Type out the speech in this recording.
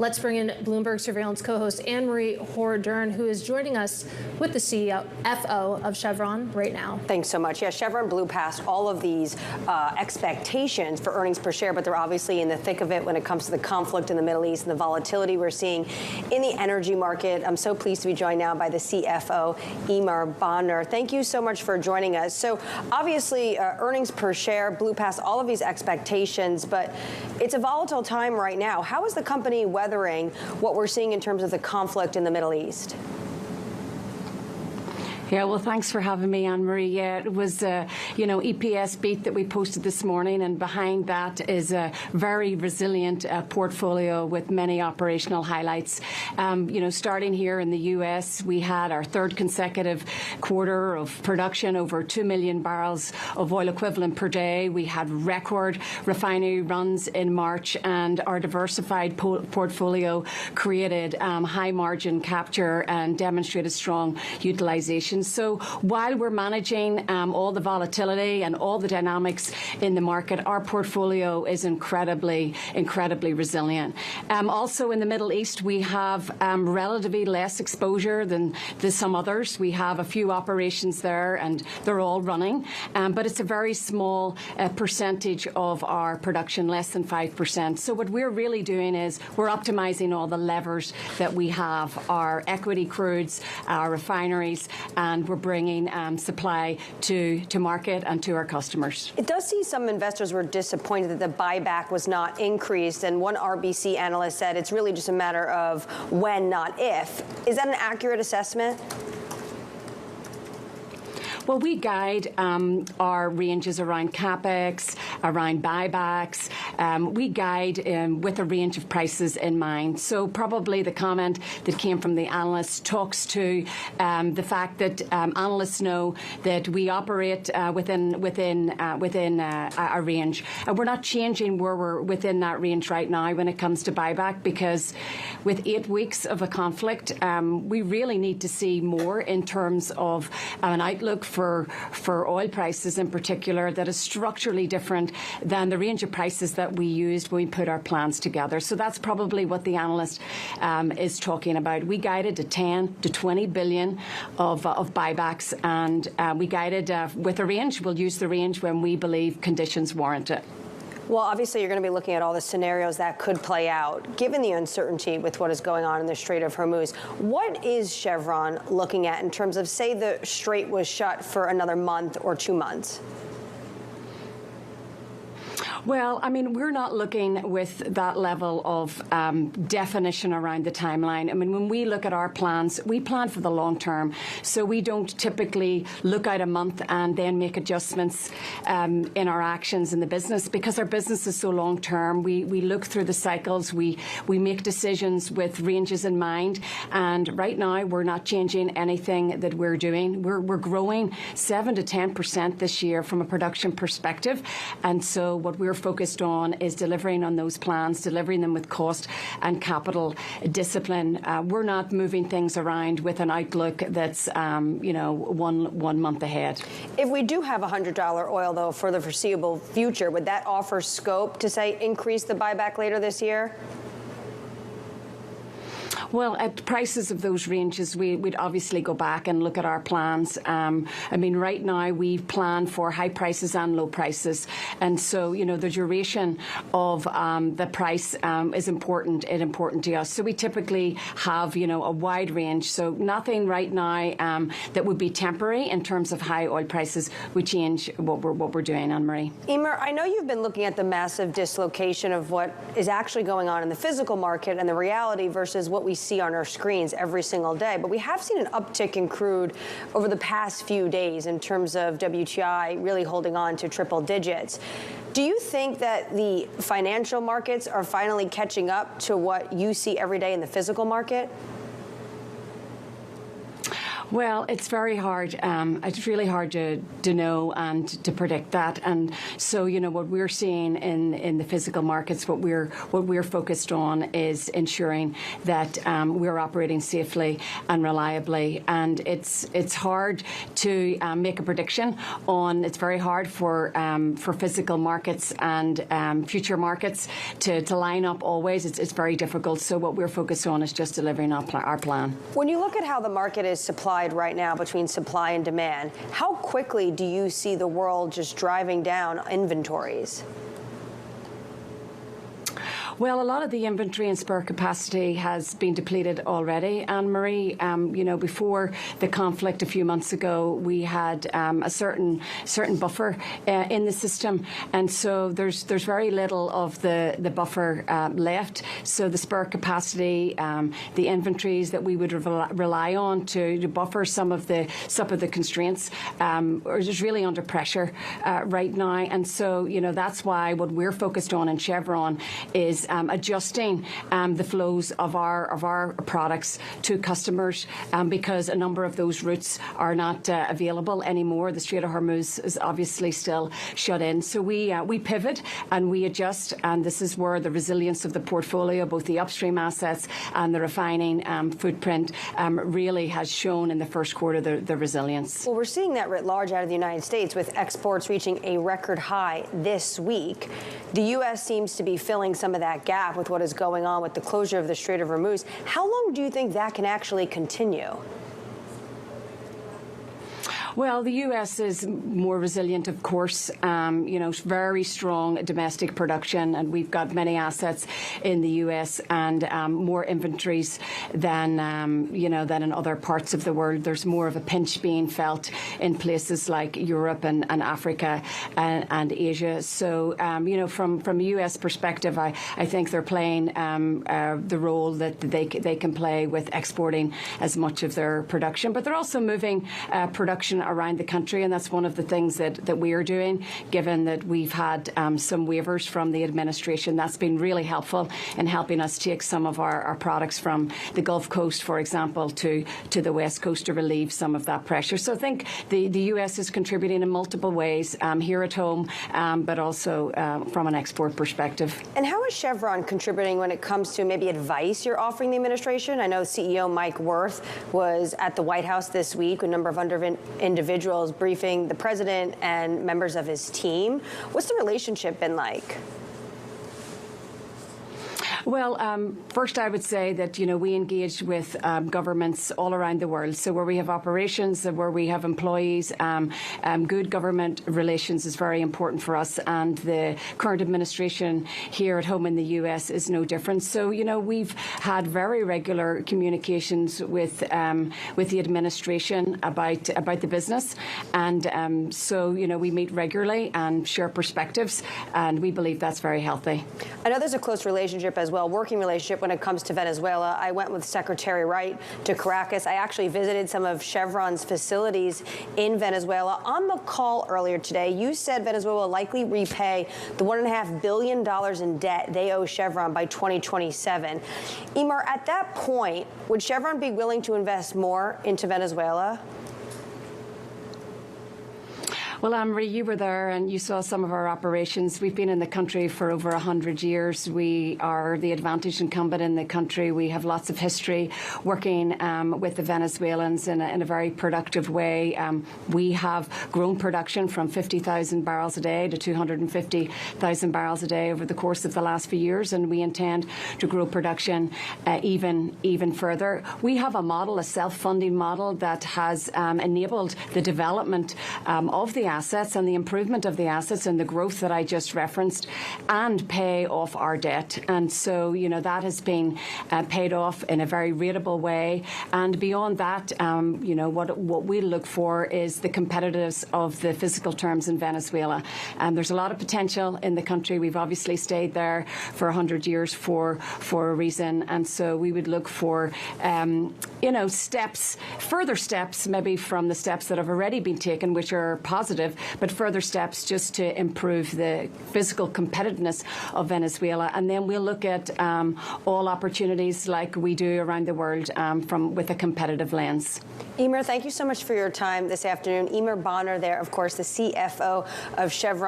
Let's bring in Bloomberg Surveillance co-host Anne-Marie Hordern, who is joining us with the CFO of Chevron right now. Thanks so much. Yeah, Chevron blew past all of these expectations for earnings per share, but they're obviously in the thick of it when it comes to the conflict in the Middle East and the volatility we're seeing in the energy market. I'm so pleased to be joined now by the CFO, Eimear Bonner. Thank you so much for joining us. So obviously, earnings per share blew past all of these expectations, but it's a volatile time right now. How is the company weathering what we're seeing in terms of the conflict in the Middle East? Yeah, well, thanks for having me, Anne-Marie. Yeah, it was, EPS beat that we posted this morning, and behind that is a very resilient portfolio with many operational highlights. Starting here in the U.S., we had our third consecutive quarter of production, over 2 million barrels of oil equivalent per day. We had record refinery runs in March, and our diversified portfolio created high margin capture and demonstrated strong utilization. So while we're managing all the volatility and all the dynamics in the market, our portfolio is incredibly resilient. Also in the Middle East, we have relatively less exposure than some others. We have a few operations there, and they're all running, but it's a very small percentage of our production, less than 5%. So what we're really doing is we're optimizing all the levers that we have, our equity crudes, our refineries, and we're bringing supply to market and to our customers. It does seem some investors were disappointed that the buyback was not increased, and one RBC analyst said it's really just a matter of when, not if. Is that an accurate assessment? Well, we guide our ranges around CapEx, around buybacks. We guide with a range of prices in mind. So probably the comment that came from the analysts talks to the fact that analysts know that we operate within our range. And we're not changing where we're within that range right now when it comes to buyback, because with 8 weeks of a conflict, we really need to see more in terms of an outlook for oil prices in particular that is structurally different than the range of prices that we used when we put our plans together. So that's probably what the analyst is talking about. We guided to 10 to 20 billion of buybacks, and we guided with a range. We'll use the range when we believe conditions warrant it. Well, obviously, you're going to be looking at all the scenarios that could play out. Given the uncertainty with what is going on in the Strait of Hormuz, what is Chevron looking at in terms of, say, the Strait was shut for another month or 2 months? Well, I mean, we're not looking with that level of definition around the timeline. I mean, when we look at our plans, we plan for the long term. So we don't typically look out a month and then make adjustments in our actions in the business, because our business is so long term. We look through the cycles. We make decisions with ranges in mind. And right now, we're not changing anything that we're doing. We're growing 7 to 10% this year from a production perspective. And so what we're focused on is delivering on those plans, delivering them with cost and capital discipline. We're not moving things around with an outlook that's, one month ahead. If we do have $100 oil, though, for the foreseeable future, would that offer scope to, say, increase the buyback later this year? Well, at prices of those ranges, we'd obviously go back and look at our plans. I mean, right now we plan for high prices and low prices. And so, the duration of the price is important to us. So we typically have, a wide range. So nothing right now that would be temporary in terms of high oil prices would change what we're doing, Anne-Marie. Eimear, I know you've been looking at the massive dislocation of what is actually going on in the physical market and the reality versus what we see on our screens every single day. But we have seen an uptick in crude over the past few days in terms of WTI really holding on to triple digits. Do you think that the financial markets are finally catching up to what you see every day in the physical market? Well, it's very hard. It's really hard to know and to predict that. And so, what we're seeing in the physical markets, what we're focused on is ensuring that we're operating safely and reliably. And it's hard to make a prediction on. It's very hard for physical markets and future markets to line up always. It's very difficult. So what we're focused on is just delivering our plan. When you look at how the market is supplied right now between supply and demand, how quickly do you see the world just driving down inventories? Well, a lot of the inventory and spare capacity has been depleted already. Anne-Marie, before the conflict a few months ago, we had a certain buffer in the system, and so there's very little of the buffer left. So the spare capacity, the inventories that we would rely on to buffer some of the constraints, is really under pressure right now. And so that's why what we're focused on in Chevron is adjusting the flows of our products to customers, because a number of those routes are not available anymore. The Strait of Hormuz is obviously still shut in. So we pivot and we adjust, and this is where the resilience of the portfolio, both the upstream assets and the refining footprint, really has shown in the first quarter the resilience. Well, we're seeing that writ large out of the United States, with exports reaching a record high this week. The U.S. seems to be filling some of that gap with what is going on with the closure of the Strait of Hormuz. How long do you think that can actually continue? Well, the U.S. is more resilient, of course. Very strong domestic production, and we've got many assets in the U.S. and more inventories than in other parts of the world. There's more of a pinch being felt in places like Europe and Africa and Asia. So, from a U.S. perspective, I think they're playing the role that they can play with exporting as much of their production, but they're also moving production around the country, and that's one of the things that we are doing, given that we've had some waivers from the administration. That's been really helpful in helping us take some of our products from the Gulf Coast, for example, to the West Coast to relieve some of that pressure. So I think the U.S. is contributing in multiple ways here at home, but also from an export perspective. And how is Chevron contributing when it comes to maybe advice you're offering the administration? I know CEO Mike Wirth was at the White House this week with a number of individuals briefing the president and members of his team. What's the relationship been like? Well, first I would say that, we engage with governments all around the world. So where we have operations, where we have employees, good government relations is very important for us. And the current administration here at home in the U.S. is no different. So, we've had very regular communications with the administration about the business. And so, we meet regularly and share perspectives. And we believe that's very healthy. I know there's a close relationship as well, working relationship when it comes to Venezuela. I went with Secretary Wright to Caracas. I actually visited some of Chevron's facilities in Venezuela. On the call earlier today, you said Venezuela will likely repay the $1.5 billion in debt they owe Chevron by 2027. Eimear, at that point, would Chevron be willing to invest more into Venezuela? Well, Anne-Marie, you were there and you saw some of our operations. We've been in the country for over 100 years. We are the advantaged incumbent in the country. We have lots of history working with the Venezuelans in a very productive way. We have grown production from 50,000 barrels a day to 250,000 barrels a day over the course of the last few years, and we intend to grow production even further. We have a model, a self-funding model, that has enabled the development of the assets and the improvement of the assets and the growth that I just referenced, and pay off our debt. And so, that has been paid off in a very rateable way. And beyond that, what we look for is the competitiveness of the physical terms in Venezuela. And there's a lot of potential in the country. We've obviously stayed there for 100 years for a reason. And so we would look for, further steps, maybe from the steps that have already been taken, which are positive, positive, but further steps just to improve the physical competitiveness of Venezuela. And then we'll look at all opportunities like we do around the world with a competitive lens. Eimear, thank you so much for your time this afternoon. Eimear Bonner there, of course, the CFO of Chevron.